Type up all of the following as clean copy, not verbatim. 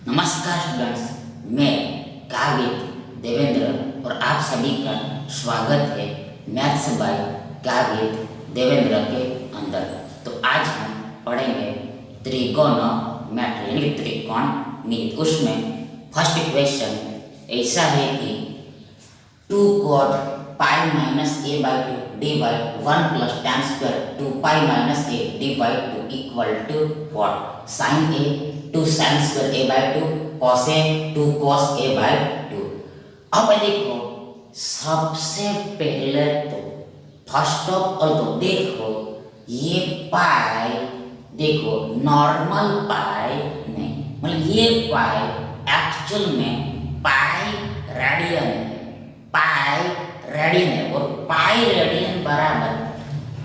नमस्कार स्टूडेंट्स, मैं काव्य देवेंद्र और आप सभी का स्वागत है मैथ्स बाय काव्य देवेंद्र के अंदर। तो आज हम पढ़ेंगे त्रिकोणमिति यानी त्रिकोणमिति। उसमें फर्स्ट क्वेश्चन ऐसा है कि 2 cot pi minus a by two divide 1 plus tan square 2 pi minus a divide 2 equal to what? Sine a 2 sine square a by 2 cos a 2 cos a by 2। अब देखो, सबसे पहले तो फर्स्ट ऑफ ऑल तो देखो ये पाई, देखो normal पाई नहीं, मतलब ये पाई एक्चुअल में पाई रेडियन है, पाई रेडियन है और पाई रेडियन बराबर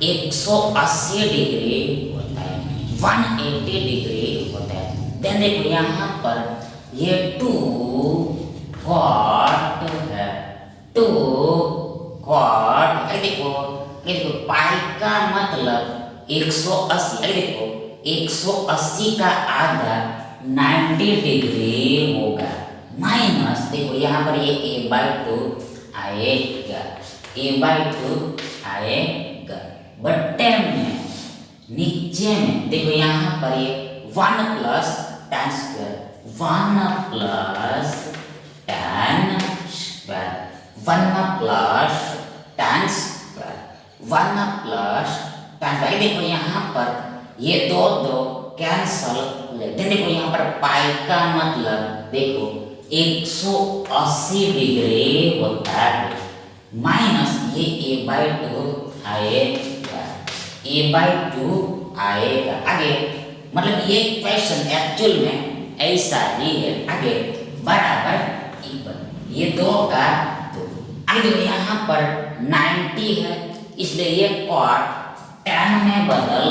180 डिग्री होता है, 180 डिग्री होता है। देन देखो यहाँ पर ये 2 cot है, 2 cot, ये देखो पाई का मतलब 180, ये देखो 180 का आधा 90 डिग्री होगा, माइनस देखो यहाँ पर ये a बाई 2 आएगा, a बाई 2 आएगा। बट्टे में नीचे में देखो यहाँ पर ये 1 plus tan square, 1 plus tan square, 1 plus tan square, 1 plus tan square. देखो यहाँ पर ये दो कैंसल हो जाए। देखो यहाँ पर पाई का मतलब देखो 180 डिग्री होता है, माइनस ये a बाई 2 आएगा, a बाई 2 आएगा। आगे मतलब ये क्वेश्चन एक्चुअल में ऐसा ही है, आगे बराबर इक्वल ये 2 का 2। आगे देखो यहाँ पर 90 है, इसलिए ये cot tan में बदल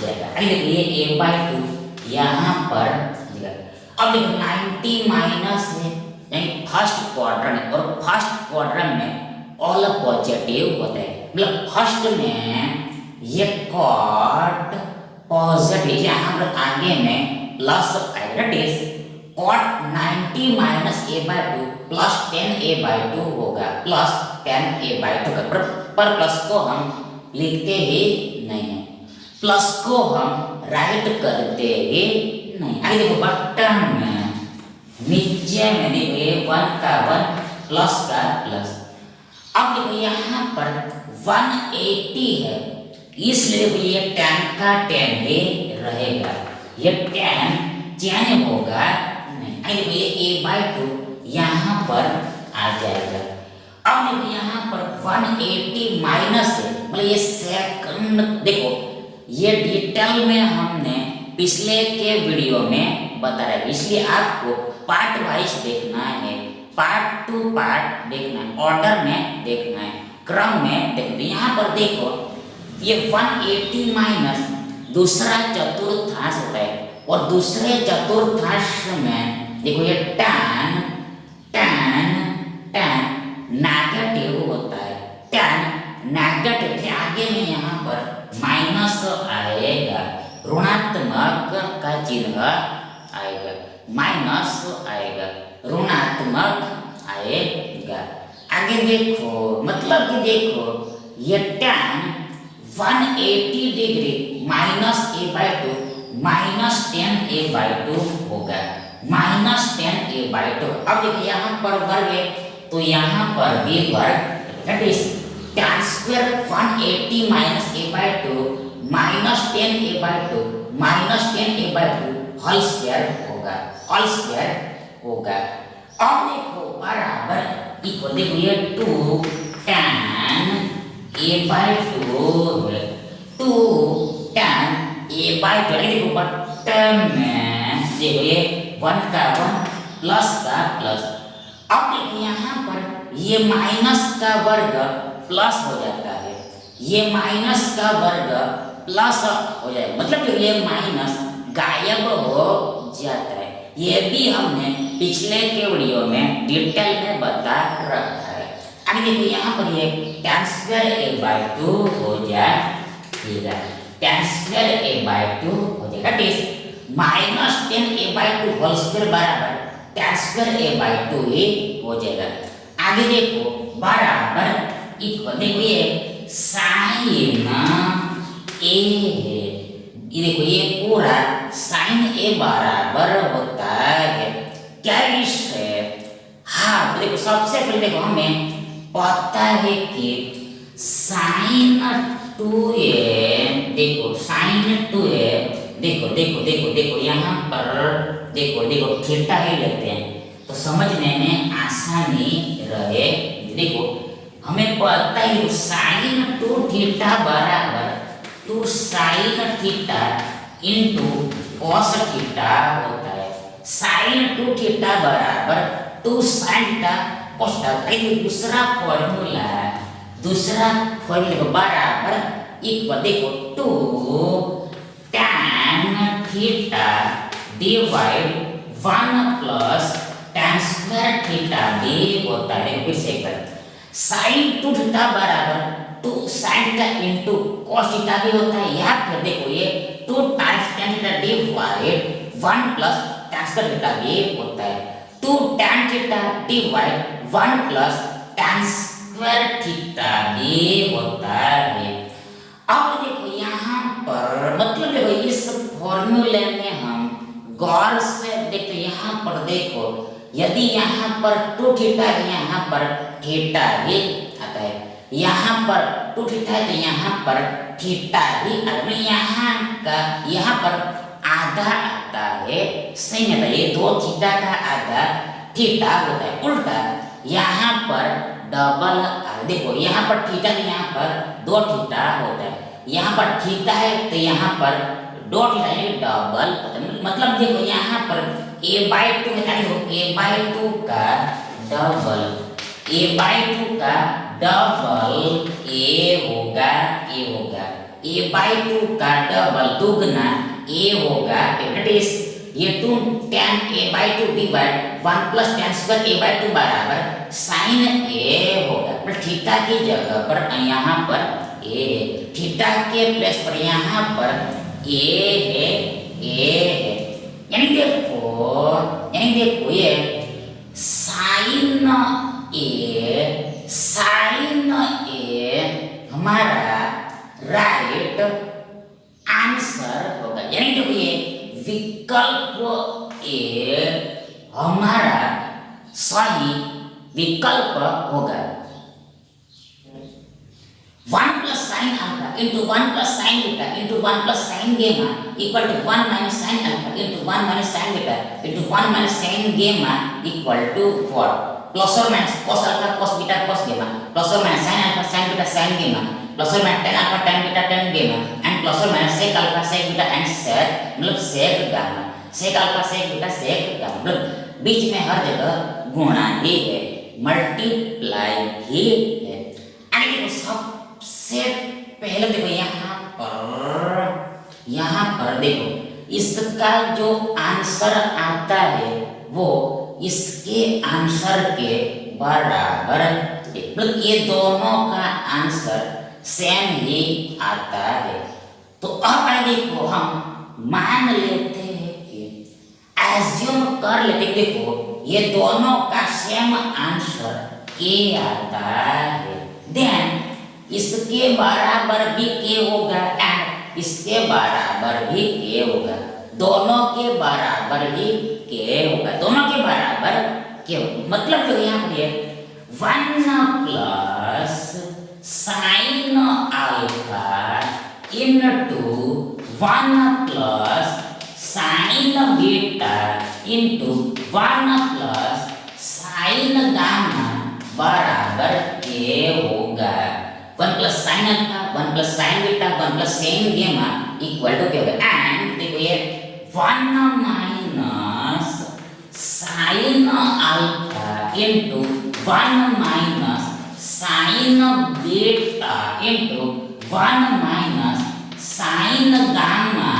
जाएगा। आगे देखो ये a बाई 2 यहाँ पर, अब देखो 90 माइनस है यानी फर्स्ट क्वाड्रेंट, और फर्स्ट क्वाड्रेंट में ऑल पॉजिटिव होता है, मतलब फर्स्ट में ये cot पॉजिटिव, यहाँ पर आगे में प्लस आएगा, cot 90 minus a by 2 plus 10 a by 2 होगा, प्लस 10 a बाई 2 का पर प्लस को हम लिखते ही नहीं है, प्लस को हम राइट करते ही नहीं। आगे देखो बटन में नीचे में देखो ये 1 का 1 प्लस का प्लस। अब देखो यहाँ पर 180 है, इसलिए ये tan का tan ही रहेगा, ये tan चेंज होगा नहीं। आगे देखो ये a बाई 2 यहाँ पर आ जाएगा। अब देखो यहाँ पर 180 माइनस है, मतलब ये सेकंड, देखो ये डिटेल में हमने पिछले के वीडियो में बताया, इसलिए आपको पार्ट वाइज देखना है, पार्ट टू पार्ट देखना है, ऑर्डर में देखना है, क्रम में देखना है। यहाँ पर देखो ये 180 माइनस दूसरा चतुर्थांश होता है, और दूसरे चतुर्थांश में देखो ये tan नेगेटिव होता है, tan नेगेटिव आगे में यहाँ पर माइनस आएगा, ऋणात्मक का चिन्ह आएगा, माइनस आएगा, ऋणात्मक आएगा। आगे देखो मतलब कि देखो ये tan 180 degree minus a by 2 minus 10 a by 2 होगा, माइनस 10 a बाई 2। अब देखिए यहाँ पर वर्ग है तो यहाँ पर भी वर्ग, that is tan square 180 minus a by 2 minus 10 a by 2 minus 10 a by 2 whole square होगा, होल स्क्वायर होगा। अब देखो बराबर इक्वल, देखो ये 2 tan a बाई 2 है, 2 tan a बाई 2। देखो बटन में देखो ये 1 का 1 प्लस का प्लस। अब देखो यहाँ पर ये माइनस का वर्ग प्लस हो जाता है, ये माइनस का वर्ग प्लस हो जाएगा, मतलब ये माइनस गायब हो जाता है। ये भी हमने पिछले के वीडियो में डिटेल में बता रखा है। आगे देखो यहाँ पर ये tan स्क्वायर a बाई 2 हो जाएगा, tan स्क्वायर a बाई 2 हो जाएगा। -10a/2 होल स्क्वायर बराबर tan²a/2 ही हो जाएगा। आगे देखो बराबर इक्वल, देखो ये साइन ए है, ये देखो ये पूरा साइन ए बराबर होता है क्या इससे, हाँ तो देखो सबसे पहले देखो हमें पता है कि साइन 2a, देखो साइन 2a, देखो देखो देखो देखो यहाँ पर देखो देखो थीटा ही लेते हैं तो समझने में आसानी रहे। देखो हमें पता है साइन 2 थीटा बराबर 2 sine theta into cos theta होता है। साइन 2 थीटा बराबर 2 साइन थीटा कॉस थीटा, ये दूसरा फॉर्मूला है, दूसरा फॉर्मूला बराबर इक्वल देखो 2 tan theta divide 1 plus tan square theta भी होता है। फिर से कर साइन 2 थीटा बराबर 2 sine theta into cos theta भी होता है, या फिर देखो ये 2 times tan theta divide 1 plus tan square theta भी होता है। 2 tan theta divide 1 plus tan square theta भी होता है। अब देखो यहाँ पर मतलब देखो इस फॉर्मूले में हम गौर से देखो, यहाँ पर देखो यदि यहाँ पर 2 थीटा है यहाँ पर थीटा ही आता है, यहाँ पर 2 थीटा है तो यहाँ पर थीटा ही आता है, यहाँ पर आधा आता है, सही में ये 2 थीटा का आधा थीटा होता है। उल्टा यहाँ पर डबल, देखो यहाँ पर थीटा है यहाँ पर 2 थीटा होता है, यहाँ पर थीटा है तो यहाँ पर 2 थीटा यानी डबल होता है। मतलब देखो यहाँ पर a/2 है, a/2 का डबल, a/2 का डबल a होगा, a/2 का डबल दुगना a होगा, दैट इज ये 2 tan a/2 divide 1 plus tan square a/2 बराबर sin a होगा। पर थीटा की जगह पर यहाँ पर a है, थीटा के प्लेस पर यहाँ पर a है, यानी देखो ये साइन ए हमारा राइट आंसर होगा, यानी देखो ये विकल्प ए हमारा सही विकल्प होगा। 1 plus sine alpha into 1 plus sine beta into 1 plus sine gamma equal to 1 minus sine alpha into 1 minus sine beta into 1 minus sine gamma equal to 4 plus और minus cos alpha cos beta cos gamma plus और minus sine alpha sine beta sine gamma plus और minus tan alpha tan beta tan gamma and plus और minus sec alpha sec beta and sec मतलब sec gamma sec alpha sec beta sec gamma, मतलब बीच में हर जगह गुणा ही है, multiply ही है। आगे देखो सबसे पहले देखो यहाँ पर देखो इसका जो आंसर आता है वो इसके आंसर के बराबर, मतलब ये दोनों का आंसर सेम ही आता है। तो अब देखो हम मान लेते हैं कि एज्यूम कर लेते, देखो ये दोनों का सेम आंसर ए आता है, देन इसके बराबर भी के होगा एंड इसके बराबर भी के होगा, दोनों के बराबर ही के होगा, दोनों के बराबर के होगा। मतलब जो यहाँ पे 1 plus sine alpha into 1 plus sine beta into 1 plus sine gamma बराबर के होगा। 1 plus sine alpha 1 plus sine beta 1 plus sine gamma equal to क्या होगा, एंड देखो ये 1 minus sine alpha into 1 minus sine beta into 1 minus sine gamma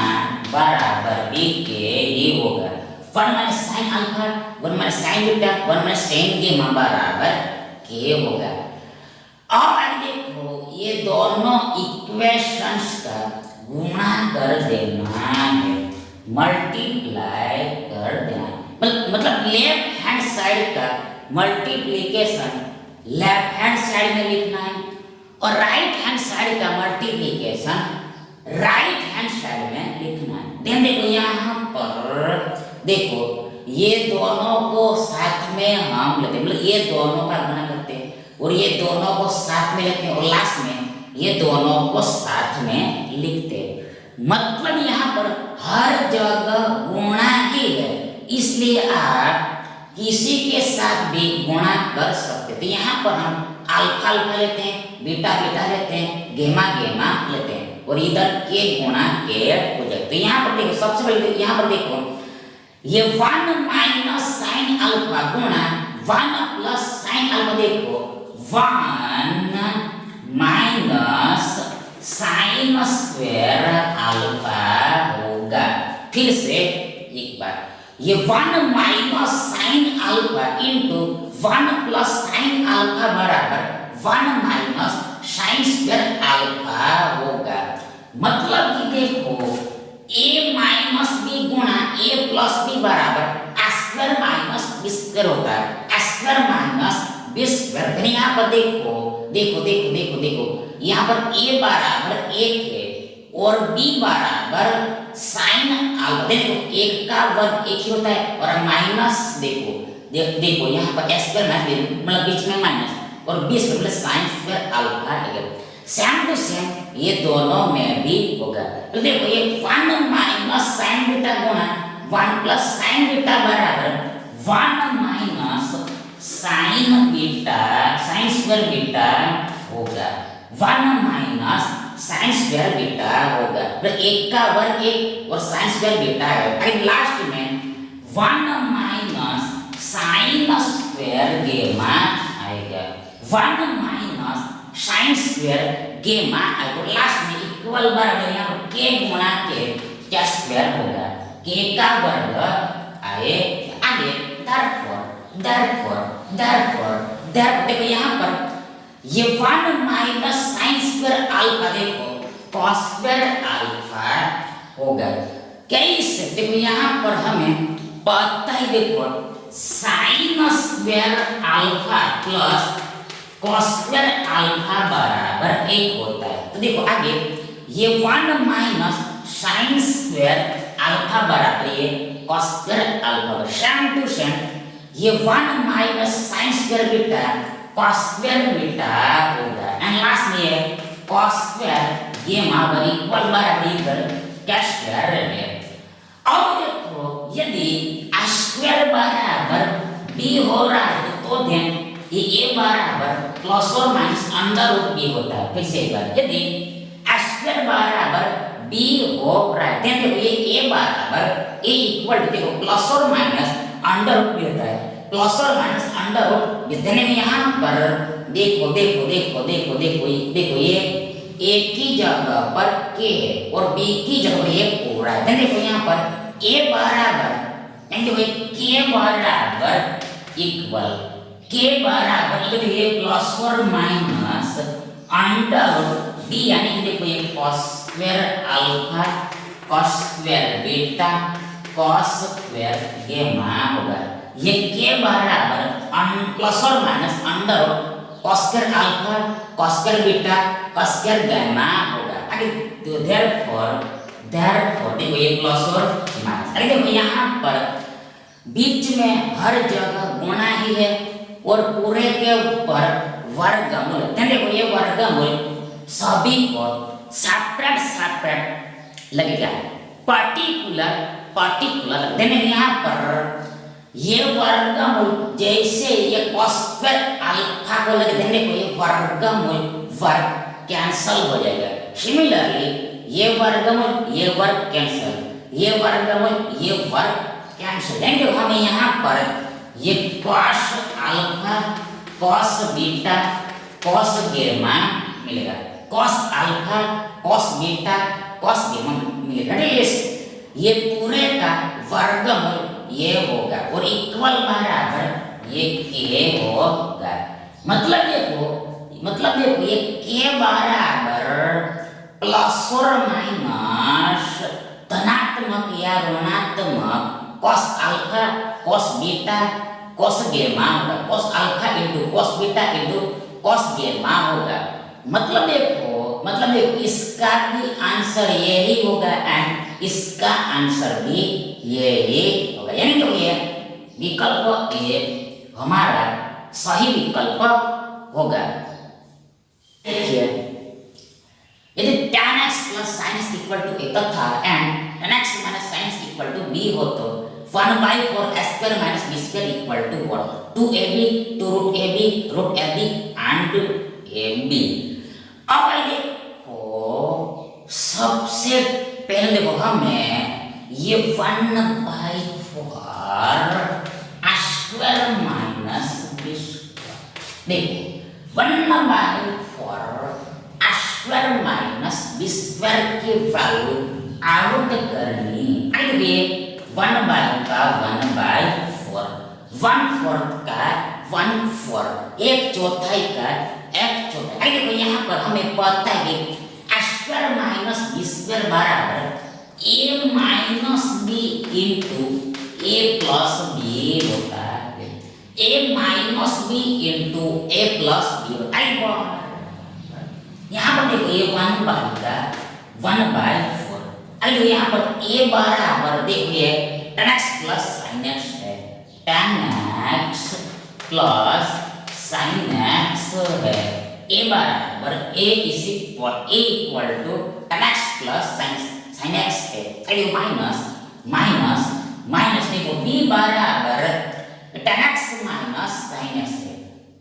बराबर भी के ही होगा। 1 minus sine alpha 1 minus sine beta 1 minus sine gamma बराबर के होगा। अब देखो ये दोनों इक्वेशंस का गुणा कर देना है, मल्टीप्लाई कर देना। मतलब लेफ्ट हैंड साइड का मल्टीप्लिकेशन लेफ्ट हैंड साइड में लिखना है और राइट हैंड साइड का मल्टीप्लिकेशन राइट हैंड साइड में लिखना है। देन देखो यहाँ पर देखो ये दोनों को साथ में हम लेते हैं, मतलब ये दोनों का गुणा करते हैं और ये दोनों को साथ में लेते हैं और लास्ट में ये दोनों को साथ में लिखते हैं। मतलब यहाँ पर हर जगह गुणा ही है, इसलिए आप किसी के साथ भी गुणा कर सकते हैं। तो यहाँ पर हम अल्फा अल्फा लेते हैं, बीटा बीटा लेते हैं, गेमा गेमा लेते हैं और इधर के गुणा के हो जाए। तो यहाँ पर देखो सबसे पहले यहाँ पर देखो ये 1 माइनस साइन अल्फा गुणा 1 प्लस साइन अल्फा, देखो 1 माइनस साइन स्क्वायर अल्फा होगा। फिर से एक बार ये 1 minus sine alpha into 1 plus sine alpha बराबर 1 माइनस साइन स्क्वायर अल्फा होगा। मतलब कि देखो a माइनस बी गुणा a प्लस बी बराबर स्क्वायर माइनस बी स्क्वायर होता है, स्क्वायर माइनस बी स्क्वायर। यहाँ पर देखो देखो देखो देखो देखो यहाँ पर a बराबर 1 है और b बराबर साइन अल्फा। देखो 1 का वर्ग 1 ही होता है और माइनस देखो यहाँ पर स्क्वायर माइनस मतलब बीच में माइनस और b square plus sine square alpha है। सेम टू सेम ये दोनों में भी होगा। तो देखो ये 1 माइनस साइन बीटा गुणा 1 प्लस साइन बीटा बराबर 1 minus sine beta sign square beta होगा। 1 माइनस साइन स्क्वायर बीटा होगा। तो 1 का वर्ग 1 और साइन स्क्वायर बीटा है। फिर लास्ट में 1 माइनस साइन स्क्वायर गेमा आएगा। 1 माइनस साइन स्क्वायर गेमा आएगा। लास्ट में इक्वल बराबर यहाँ पर के गुणा के क्या स्क्वायर होगा, के का वर्ग आए आगे। therefore देखो यहाँ पर ये 1 माइनस साइन स्क्वायर अल्फा देखो cos स्क्वायर अल्फा होगा। कैसे देखो यहाँ पर हमें पता है, देखो sine square alpha plus cos square alpha बराबर 1 होता है। तो देखो आगे ये 1 माइनस साइन स्क्वायर अल्फा बराबर ये cos square alpha. Same to same ये 1 minus sine square beta cos square beta होगा। एंड लास्ट में ये cos स्क्वायर गेमा बराबर इक्वल बराबर क्या स्क्वायर है। अब देखो यदि स्क्वायर बराबर b हो रहा है तो देन ये a बराबर प्लस और माइनस अंडर रूट b होता है। फिर से एक बार यदि स्क्वायर बराबर b हो रहा है देन देखो ये a बराबर a इक्वल टू देखो प्लस और माइनस अंडर रूट b होता है। प्लस और माइनस अंडर रूट b देने में यहाँ पर देखो देखो देखो देखो देखो देखो ये a की जगह पर k है और b की जगह पर a हो रहा है। देखो यहाँ पर a बराबर देखो k बराबर इक्वल के बराबर ये प्लस और माइनस अंडर b यानी कि देखो ये cos square alpha cos square beta cos square गेमा होगा। ये के बराबर प्लस और minus under cos square alpha cos square beta cos square गेमा होगा। आगे तो therefore देखो ये प्लस और माइनस। अरे देखो यहाँ पर बीच में हर जगह गुणा ही है और पूरे के ऊपर वर्गमूल। देखो ये वर्गमूल सभी को सेपरेट लगेगा, पर्टिकुलर देने यहाँ पर ये वर्गमूल जैसे ये cos स्क्वायर अल्फा को लगे देने को ये वर्गमूल वर्ग कैंसल हो जाएगा। सिमिलरली ये वर्ग कैंसल, ये वर्गमूल ये वर्ग कैंसल। देखो हमें यहाँ पर ये cos alpha cos beta cos गेमा मिलेगा, cos alpha cos beta cos गेमा मिलेगा। ये पूरे का वर्गमूल ये होगा और इक्वल बराबर ये k होगा। मतलब देखो ये k बराबर प्लस और माइनस धनात्मक धनात्मक या ऋणात्मक cos alpha cos beta cos गेमा होगा, cos alpha into cos beta into cos गेमा होगा। मतलब देखो इसका भी आंसर यही होगा एंड इसका आंसर भी यही होगा, यानी तो ये विकल्प ए हमारा सही विकल्प होगा। देखिए यदि tan x plus sin x equal to a तथा and tan x minus sin x equal to b हो तो 1/4 a square minus b square equal to what? 2ab, 2 root ab, root ab and ab। अब देखो सबसे पहले देखो हमें ये 1/4 a square minus b square, देखो 1/4 a square minus b square की वैल्यू आउट करनी। आइए 1/4 का 1/4, 1/4 का 1/4, एक चौथाई का एक चौथाई। आइए देखो यहाँ पर हमें पता है कि a square minus b square बराबर a minus b into a plus b होता है, a minus b into a plus b। आइए यहाँ पर देखो ये 1/4 का 1/4। आइए यहाँ पर a बराबर देखिए tan x plus sin x है, tan x plus sin x है। a बराबर a equal to tan x plus sin x है। आइए माइनस देखो b बराबर tan x minus sin x है,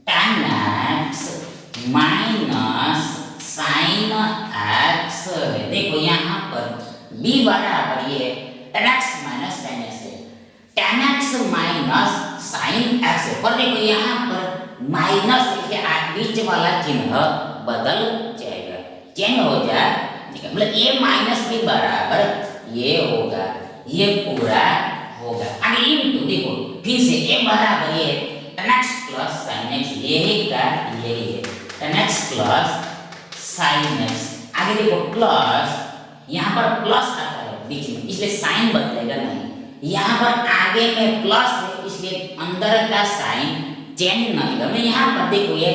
tan x minus sin x है। देखो यहाँ पर b बराबर ये tan x minus sin x है, tan x minus sin x है। पर देखो यहाँ पर माइनस के बीच वाला चिन्ह बदल जाएगा, चेंज हो जाए, मतलब a माइनस b बराबर ये होगा, ये पूरा होगा। आगे इनटू देखो फिर से a बराबर ये tan x plus sin x, यही का यही है tan x plus sin x। आगे देखो प्लस, यहाँ पर प्लस आता है बीच में इसलिए साइन बदलेगा नहीं, यहाँ पर आगे में प्लस है इसलिए अंदर का साइन चेंज नहीं होगा। यहाँ पर देखो ये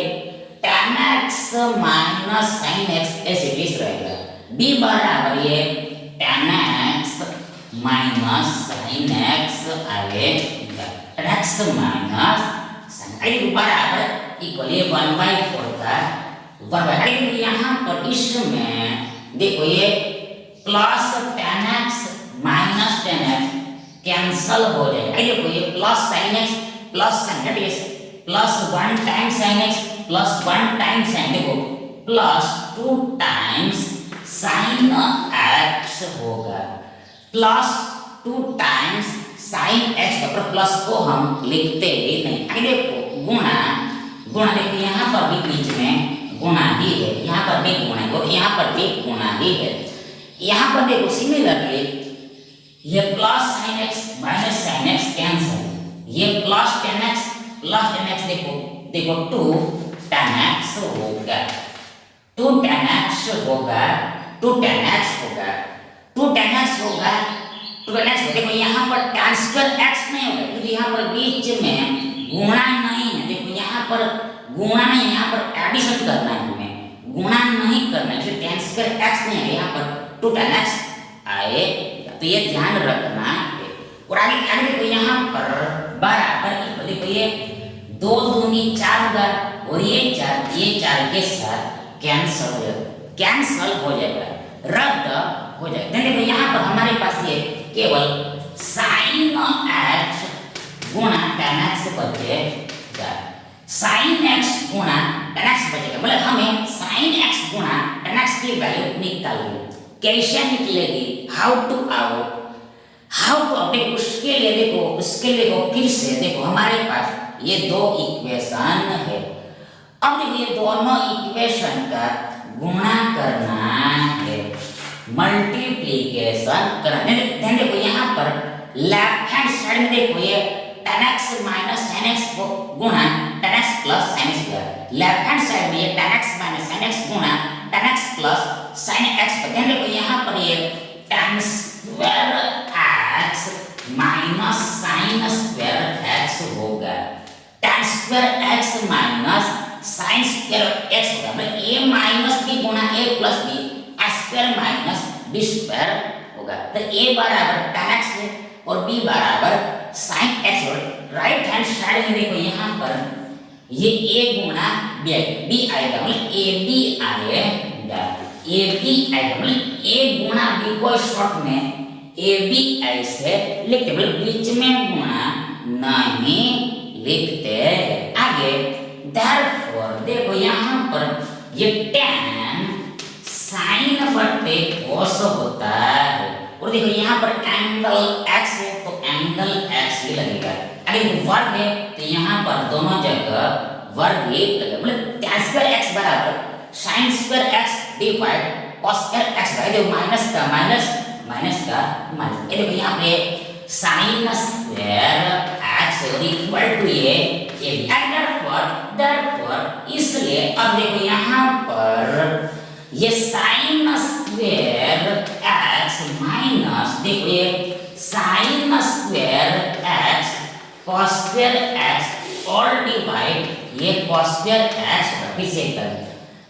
tan x minus sin x ऐसे बीच रहेगा, b बराबर ये tan x minus sin x आएगा, tan x minus sin बराबर इक्वल ये 1/4 का 1/4। यहाँ पर इसमें देखो ये plus tan x minus tan x cancel हो जाएगा। देखो ये plus sin x plus sin x plus 1 times sin x plus 1 times sin, देखो प्लस 2 टाइम्स sin x होगा, प्लस 2 टाइम्स sin x पर प्लस को हम लिखते ही नहीं। आगे देखो गुणा देखो यहाँ पर भी बीच में गुणा ही है, यहाँ पर भी गुणा है, यहाँ पर भी गुणा ही है। यहाँ पर देखो सिमिलरली ये plus sin x minus sin x cancel, ये plus tan x plus tan x देखो 2 tan x होगा, 2 tan x होगा, 2 tan x होगा, 2 tan x होगा, 2 tan x। देखो यहाँ पर tan स्क्वायर x नहीं होगा क्योंकि यहाँ पर बीच में गुणा नहीं है। देखो यहाँ पर गुणा नहीं, यहाँ पर एडिशन करना है, हमें गुणा नहीं करना है, tan स्क्वायर x नहीं है, यहाँ पर 2 tan x आए, तो ये ध्यान रखना है। और आगे देखो यहाँ पर बराबर देखो ये 2 दूनी 4 होगा और ये 4 के साथ कैंसल हो जाएगा, रद्द हो जाएगा। देखो यहाँ पर हमारे पास ये केवल sin x गुणा tan x बचेगा, sin x गुणा tan x बचेगा, मतलब हमें sin x गुणा tan x की वैल्यू निकालनी। कैसे निकलेगी, हाउ टू अपडेट, उसके लिए देखो फिर से देखो हमारे पास ये 2 इक्वेशन है। अब देखो ये दोनों इक्वेशन का गुणा करना है, मल्टीप्लिकेशन करना है। देखो यहाँ पर लेफ्ट हैंड साइड में देखो ये tan x minus sin x को गुणा tan x plus sin x किया, लेफ्ट हैंड साइड में ये tan x minus sin x गुणा tan x plus sin x। देखो यहाँ पर ये tan square x minus sine square x होगा। tan square x minus sine square x होगा, मतलब a माइनस b गुणा a plus b square minus b square होगा। तो a बराबर tan x है और b बराबर sin x है। राइट हैंड साइड में देखो यहाँ पर ये a गुणा b आएगा, मतलब ab आएगा, ab आएगा, मतलब a गुणा b को शॉर्ट में ab ऐसे लिखते, मतलब बीच में गुणा नहीं लिखते। आगे therefore देखो यहाँ पर ये tan sin बटे cos होता है, और देखो यहाँ पर एंगल x है तो एंगल x ही लगेगा। अगर वर्ग है तो यहाँ पर दोनों जगह वर्ग ही लगेगा, मतलब tan स्क्वायर x बराबर sin square x divide cos square x है, जो माइनस का माइनस माइनस का माइनस। ये देखो यहाँ पे sin स्क्वायर x और इक्वल टू ये therefore इसलिए अब देखो यहाँ पर ये sin स्क्वायर x माइनस देखो ये sin square x cos square x और डिवाइड ये cos स्क्वायर x फिर से कर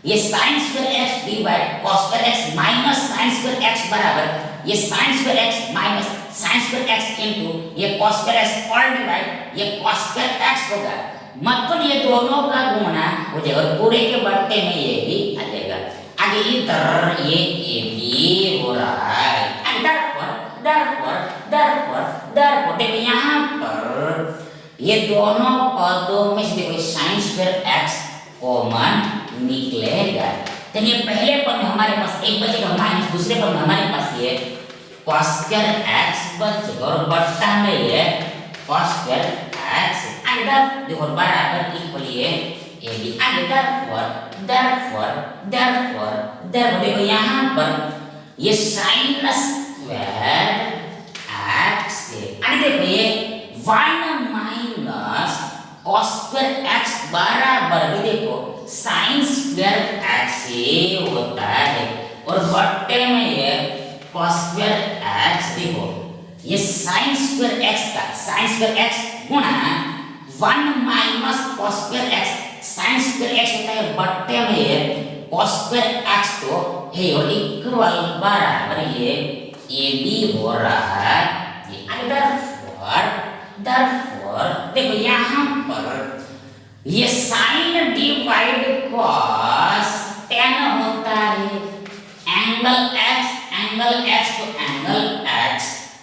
ये sin square x divide cos square x minus sin square x बराबर ये sin square x minus sin square x into ये cos स्क्वायर x और डिवाइड ये cos स्क्वायर x होगा। मतलब ये दोनों का गुणा हो जाएगा और पूरे के बट्टे में ये भी आ जाएगा। आगे इधर ये भी हो रहा है। therefore देखो यहाँ पर ये दोनों पदों में से देखो sin स्क्वायर x कॉमन निकलेगा। तो ये पहले पद में हमारे पास एक बचेगा माइनस, दूसरे पद में हमारे पास ये cos स्क्वायर x बचेगा और बट्टा में ये cos स्क्वायर x अंदर देखो बराबर इक्वल ये भी। आगे therefore देखो यहाँ पर ये sin स्क्वायर x से आगे देखो ये 1 माइनस cos स्क्वायर x बराबर भी देखो sin स्क्वायर x ही होता है और बट्टे में ये cos स्क्वायर x देखो ये sin स्क्वायर x का sin स्क्वायर x गुणा 1 minus cos square x sin square x होता है बट्टे में ये cos स्क्वायर x तो है और इक्वल बराबर ये भी हो रहा है। therefore देखो यहाँ पर ये sin डिवाइड cos tan होता है एंगल x तो एंगल x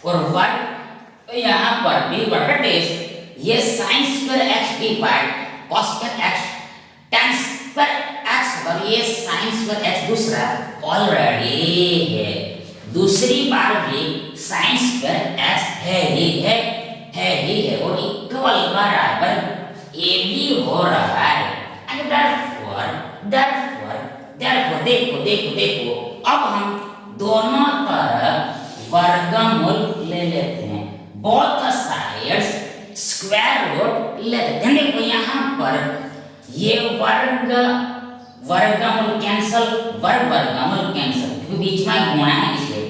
और वर्ग यहाँ पर भी वर्ग ये sin square x divide cos square x tan square x और ये sin स्क्वायर x दूसरा ऑलरेडी है, दूसरी बार भी sin स्क्वायर x है ही और इक्वल बराबर a भी हो रहा है। therefore देखो अब हम दोनों तरफ वर्गमूल ले लेते हैं, बोथ साइड्स स्क्वायर रूट लेते हैं। देखो यहाँ पर ये वर्गमूल कैंसिल वर्गमूल कैंसिल क्योंकि बीच में गुणा है, इसलिए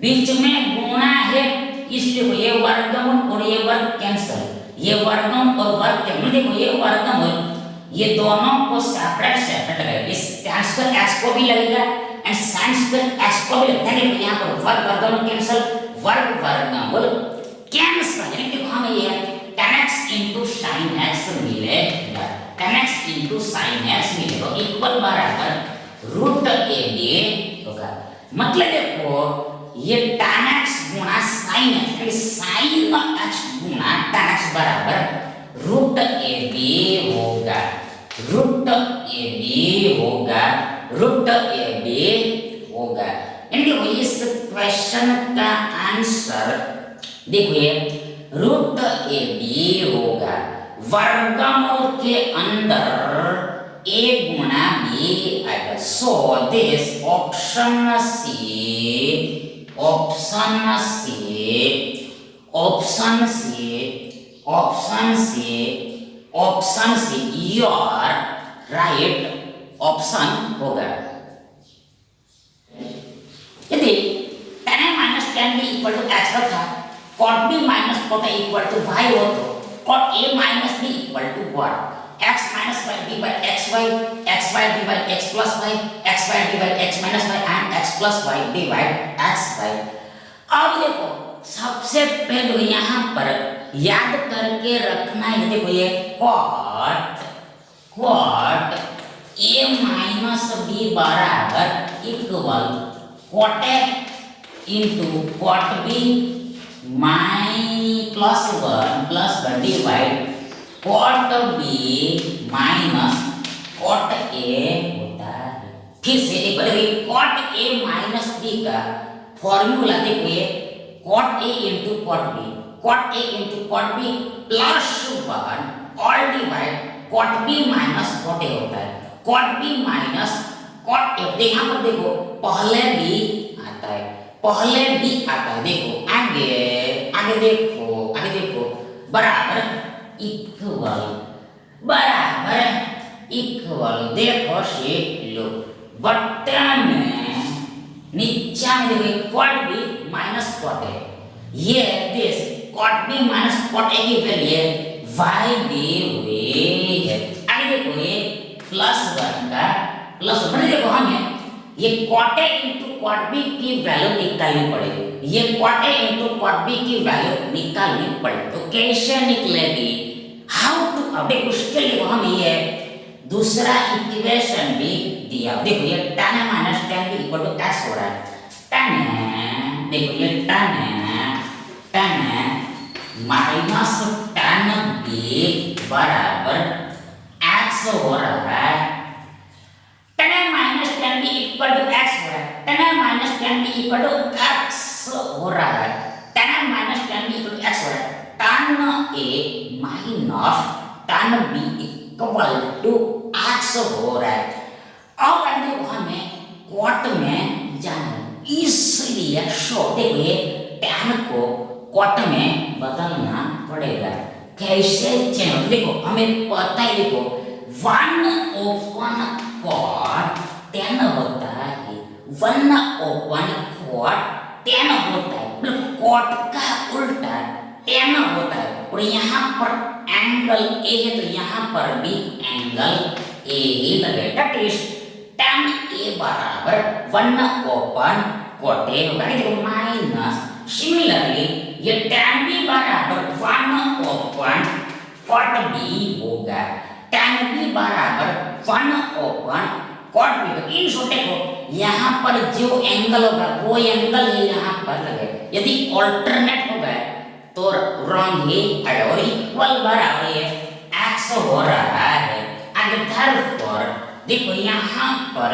बीच में गुणा है इसलिए ये वर्गमूल और ये वर्ग कैंसिल, ये वर्गमूल और वर्ग कैंसिल। देखो ये वर्गमूल ये दोनों को सेपरेट लगेगा, इस tan स्क्वायर x को भी लगेगा एंड sin स्क्वायर x को भी लगेगा। देखो यहाँ पर वर्ग वर्गमूल कैंसिल वर्गमूल कैंसिल, यानी देखो हमें ये tan x sin x मिलेगा, tan x sin x मिलेगा इक्वल बराबर रूट a b होगा। मतलब देखो ये tan x गुणा sin x यानी sin x गुणा tan x बराबर रूट a b होगा, यानी देखो इस क्वेश्चन का आंसर देखो ये रूट a b होगा। वर्गमूल के अंदर a गुणा b आएगा, so this option C your right option होगा। यदि tan tan b equal to x का था, cot b minus cot a equal to y हो तो cot a minus b equal to what x minus y divided xy, xy divided x plus y, xy divided x minus y and x plus y divided xy। अब देखो सबसे पहले यहाँ पर याद करके रखना है, देखो ये cot a माइनस b बराबर equal cot a into cot b plus one divide cot b minus cot a होता है। फिर से एक बार cot a माइनस b का फॉर्मूला देखिए cot a into cot b plus one all divide cot b minus cot a होता है। cot b minus cot a, यहाँ पर देखो पहले b आता है, देखो आगे देखो बराबर इक्वल देखो से लो बटन में नीचे में देखो cot b minus cot a, ये this cot b minus cot a की वैल्यू y दी हुई है। आगे देखो ये प्लस वन का प्लस वन, देखो हमें ये cot a into cot b की वैल्यू निकालनी पड़ेगी, ये cot a into cot b की वैल्यू निकालनी पड़ेगी। तो कैसे निकलेगी, हाउ टू, अब देखो उसके लिए हमें ये दूसरा इक्वेशन भी दिया, देखो ये tan a minus tan b equal to x हो रहा है। tan, देखो ये tan माइनस tan b बराबर x हो रहा है। tan a minus tan b equal to x हो रहा है, tan a minus tan b equal to x हो रहा है, tan a minus tan b equal to x हो रहा है। tan a minus tan b equal to x हो रहा है। अब देखो हमें cot में जाना है, इसलिए देखिए tan को cot में बदलना पड़ेगा। कैसे चेंज, देखो हमें पता है, देखो 1 ओपन cot tan होता है, 1 ओपन cot tan होता है, मतलब cot का उल्टा tan होता है। और यहाँ पर एंगल a है तो यहाँ पर भी एंगल a ही लगेगा, दैट इज tan a बराबर 1 ओपन cot a होगा। देखो माइनस सिमिलरली ये tan b बराबर 1 ओपन cot b होगा, tan b बराबर 1 ओपन cot b होगा। इन छोटे को यहाँ पर जो एंगल होगा वो एंगल ही यहाँ पर लगेगा, यदि ऑल्टरनेट होगा तो रॉन्ग ही आएगा। और इक्वल बराबर ये x हो रहा है। आगे therefore देखो यहाँ पर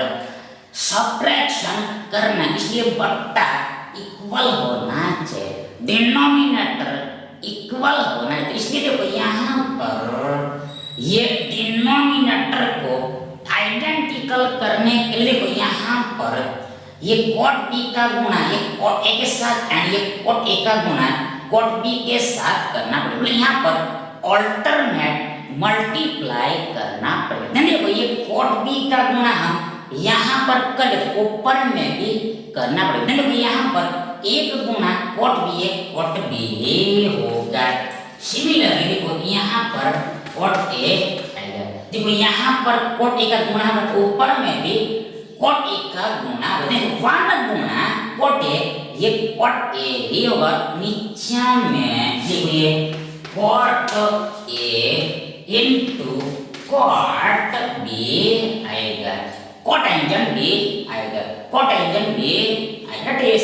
सब्ट्रैक्शन करना, इसलिए बट्टा इक्वल होना चाहिए, डिनोमिनेटर इक्वल होना चाहिए। इसलिए देखो यहाँ पर ये डिनोमिनेटर को आइडेंटिकल करने के लिए देखो यहाँ पर ये cot b का गुणा ये cot a के साथ एंड ये cot a का गुणा cot b के साथ करना पड़ेगा, यहाँ पर ऑल्टरनेट मल्टीप्लाई करना पड़ेगा। देखो ये cot b का गुणा हम यहाँ पर कर देते, ऊपर में भी करना पड़ेगा। देखो यहाँ पर एक गुणा cot b cot b होगा। सिमिलरली देखो यहाँ पर cot a आएगा, देखो यहाँ पर cot a का गुणा ऊपर में भी cot a का गुणा, देखो 1 गुणा cot a, ये cot a ही होगा। नीचे में देखो ये cot a into cot b आएगा, कोटेंजेंट b आएगा, कोटेंजेंट b आएगा। That is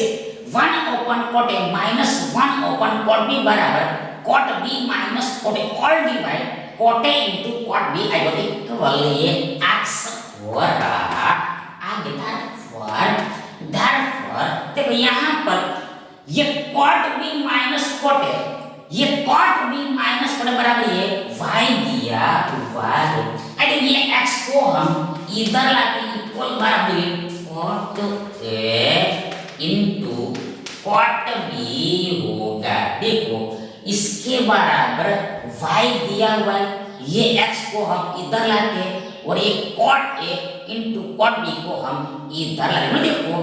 1 open cot a minus 1 open cot b बराबर cot b minus cot a all divide cot a into cot b आएगा, इक्वल ये x हो रहा। आगे therefore देखो यहाँ पर ये cot b minus cot a, ये cot b minus cot a बराबर ये y दिया हुआ है। अगर ये x को हम इधर लाके इक्वल बराबर cot a into cot b होगा। देखो इसके बराबर y दिया हुआ है, ये x को हम इधर लाके और ये cot a into cot b को हम इधर लाके, देखो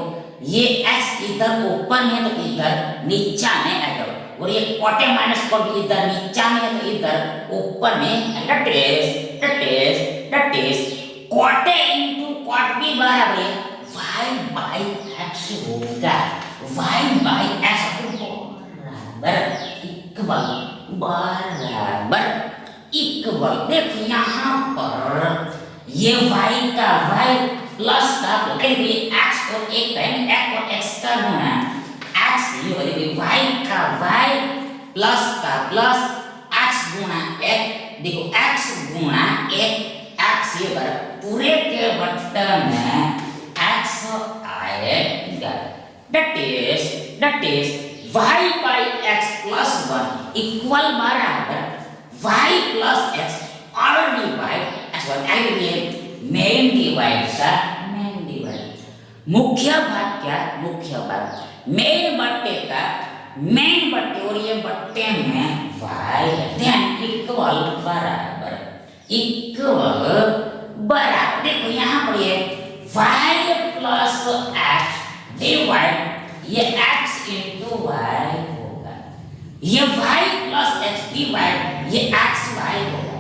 ये x इधर ऊपर में है तो इधर नीचा में आएगा, और ये कॉटे माइनस कॉट इधर नीचा में है तो इधर ऊपर में, that is कॉटे इंटू कॉट भी बराबर है y by x होगा, y by x बराबर इक्वल। देखो यहाँ पर ये y का y प्लस का x और एक टाइम x और x का गुणा x, ये y का y प्लस का प्लस x गुणा एक, देखो x गुणा एक x, ये बार पूरे के बटन में x आएगा, that is y by x plus 1 equal बराबर y plus x और डिवाइड x वन आगे मेन डिवाइड सा मेन डिवाइड। मुख्य भाग क्या, मुख्य भाग मेन बट्टे का मेन बट्टे, और ये बट्टे में y देन इक्वल बराबर देखो यहाँ पर ये y plus x डिवाइड ये x into y होगा, ये y plus x डिवाइड ये x y होगा।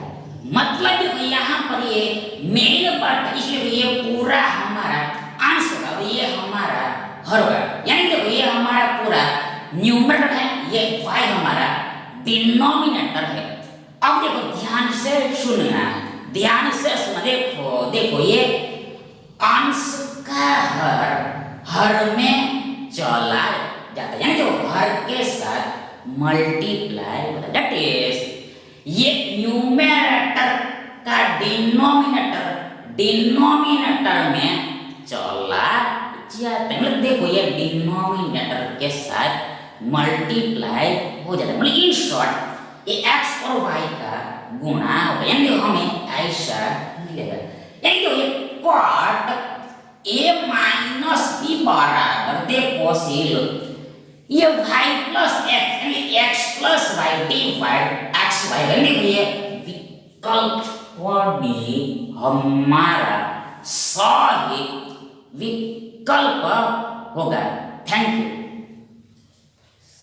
मतलब देखो यहाँ पर ये मेन पार्ट, इसलिए ये पूरा हमारा अंश होगा, ये हमारा हर होगा, यानी देखो ये हमारा पूरा न्यूमरेटर है, ये y हमारा डिनोमिनेटर है। अब देखो ध्यान से सुनना, देखो ये अंश का हर में चला जाता है, यानी जो हर के साथ मल्टीप्लाई होता है, दैट इज ये न्यूमरेटर का डिनोमिनेटर में चला जाता है। मतलब देखो ये डिनोमिनेटर के साथ मल्टीप्लाई हो जाता है, मतलब इन शॉर्ट ये x और y का गुणा होगा, यानी देखो हमें ऐसा मिलेगा, यानी देखो ये कॉट a माइनस b बराबर देखो सील ये y प्लस x यानी x plus y divide x y, यानी ये विकल्प डी हमारा सही विकल्प होगा। Thank you.